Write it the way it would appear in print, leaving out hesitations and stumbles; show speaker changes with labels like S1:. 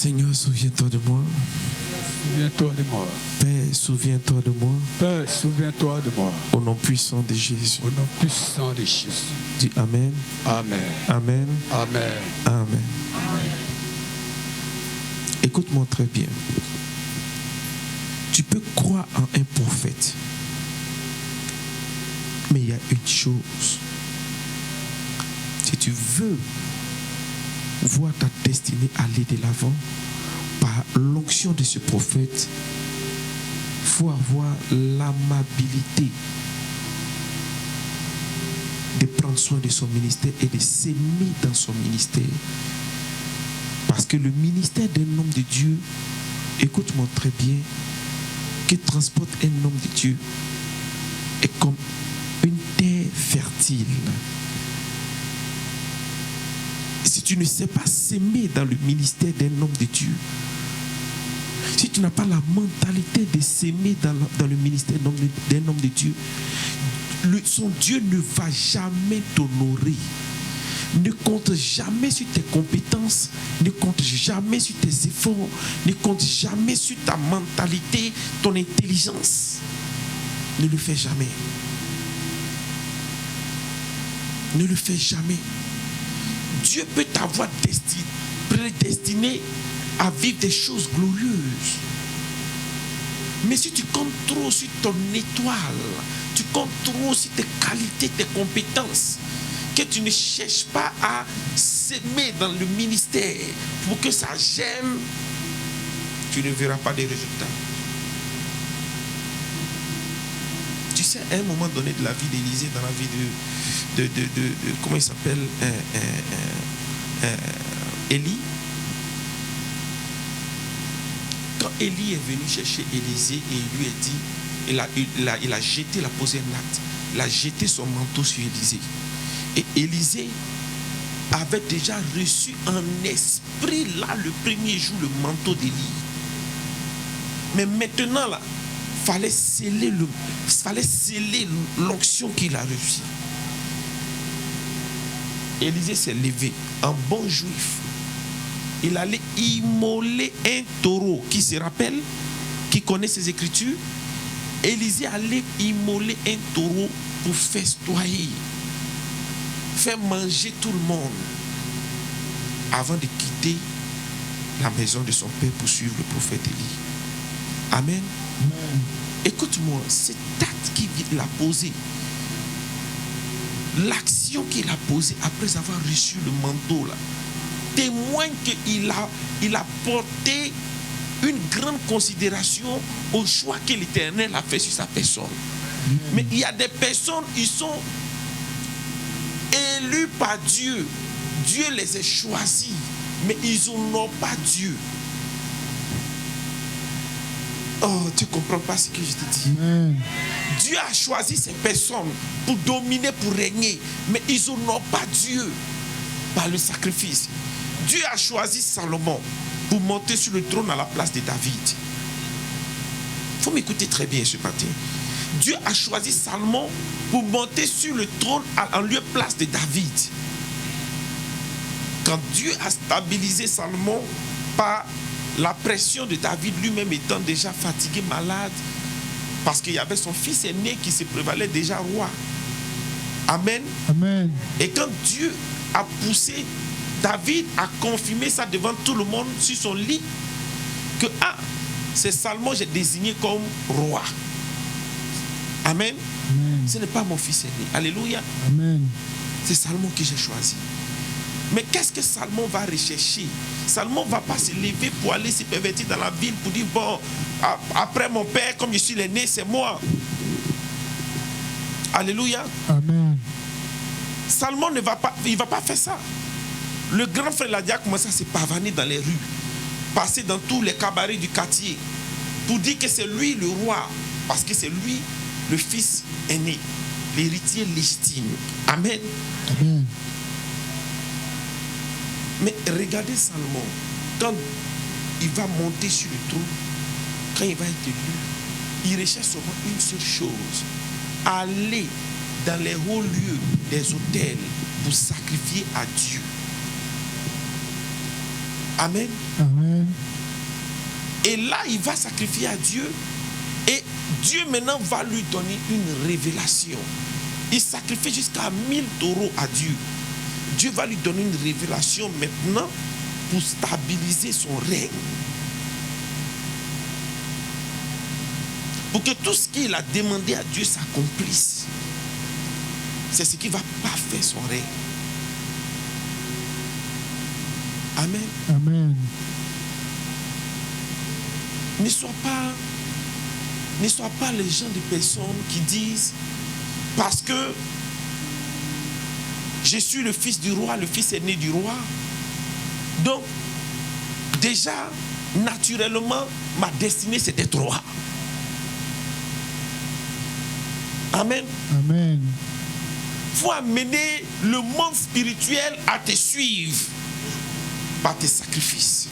S1: Seigneur, souviens-toi de moi.
S2: Souviens-toi de moi.
S1: Père, souviens-toi de moi.
S2: Père, souviens-toi de moi.
S1: Au nom puissant de Jésus.
S2: Au nom puissant de Jésus.
S1: Dis Amen.
S2: Amen.
S1: Amen.
S2: Amen.
S1: Amen. Écoute-moi très bien. Tu peux croire en un prophète. Mais il y a une chose. Si tu veux voir ta destinée aller de l'avant, par l'onction de ce prophète, il faut avoir l'amabilité de prendre soin de son ministère et de s'aimer dans son ministère. Parce que le ministère d'un homme de Dieu, écoute-moi très bien, qui transporte un homme de Dieu est comme une terre fertile. Si tu ne sais pas s'aimer dans le ministère d'un homme de Dieu, si tu n'as pas la mentalité de s'aimer dans le ministère d'un homme de Dieu, son Dieu ne va jamais t'honorer. Ne compte jamais sur tes compétences, ne compte jamais sur tes efforts, ne compte jamais sur ta mentalité, ton intelligence. Ne le fais jamais. Ne le fais jamais. Dieu peut t'avoir prédestiné à vivre des choses glorieuses. Mais si tu comptes trop sur ton étoile, tu comptes trop sur tes qualités, tes compétences, que tu ne cherches pas à s'aimer dans le ministère pour que ça gêne, tu ne verras pas des résultats. Tu sais, à un moment donné de la vie d'Élisée, dans la vie de comment il s'appelle, Élie. Quand Élie est venu chercher Élisée et il lui a dit, il a jeté, il a posé un acte, il a jeté son manteau sur Élisée. Et Élisée avait déjà reçu en esprit là le premier jour le manteau d'Élie. Mais maintenant là, fallait sceller l'onction qu'il a reçue. Élisée s'est levé en bon juif. Il allait immoler un taureau. Qui se rappelle, qui connaît ses écritures, Élisée allait immoler un taureau pour festoyer, faire manger tout le monde avant de quitter la maison de son père pour suivre le prophète Élie. Amen. Amen. Écoute-moi, cet acte qu'il a posé, l'action qu'il a posée après avoir reçu le manteau là, témoigne qu'il a porté une grande considération au choix que l'Éternel a fait sur sa personne. Mais il y a des personnes, ils sont élus par Dieu. Dieu les a choisis, mais ils n'honorent pas Dieu. Oh, tu ne comprends pas ce que je te dis. Amen. Dieu a choisi ces personnes pour dominer, pour régner, mais ils n'honorent pas Dieu par le sacrifice. Dieu a choisi Salomon pour monter sur le trône à la place de David. Il faut m'écouter très bien ce matin. Dieu a choisi Salomon pour monter sur le trône en lieu place de David. Quand Dieu a stabilisé Salomon par la pression de David, lui-même étant déjà fatigué, malade, parce qu'il y avait son fils aîné qui se prévalait déjà roi. Amen. Amen. Et quand Dieu a poussé David à confirmer ça devant tout le monde sur son lit, que c'est Salomon que j'ai désigné comme roi. Amen. Amen. Ce n'est pas mon fils aîné. Alléluia. Amen. C'est Salomon que j'ai choisi. Mais qu'est-ce que Salomon va rechercher? Salomon ne va pas se lever pour aller se pervertir dans la ville pour dire, bon, après mon père, comme je suis l'aîné, c'est moi. Alléluia. Amen. Salomon ne va pas, il va pas faire ça. Le grand frère l'a dit, a commencé à se pavaner dans les rues, passer dans tous les cabarets du quartier, pour dire que c'est lui le roi, parce que c'est lui le fils aîné, l'héritier légitime. Amen. Amen. Mais regardez Salomon, quand il va monter sur le trône, quand il va être élu, il recherche seulement une seule chose: aller dans les hauts lieux des autels pour sacrifier à Dieu. Amen.
S3: Amen.
S1: Et là, il va sacrifier à Dieu. Et Dieu maintenant va lui donner une révélation. Il sacrifie jusqu'à 1000 taureaux à Dieu. Dieu va lui donner une révélation maintenant pour stabiliser son règne. Pour que tout ce qu'il a demandé à Dieu s'accomplisse. C'est ce qui va parfaire son règne. Amen.
S3: Amen.
S1: Ne sois pas les gens de personnes qui disent parce que je suis le fils du roi, le fils aîné du roi. Donc, déjà, naturellement, ma destinée c'est d'être roi. Amen.
S3: Amen.
S1: Il faut amener le monde spirituel à te suivre par tes sacrifices.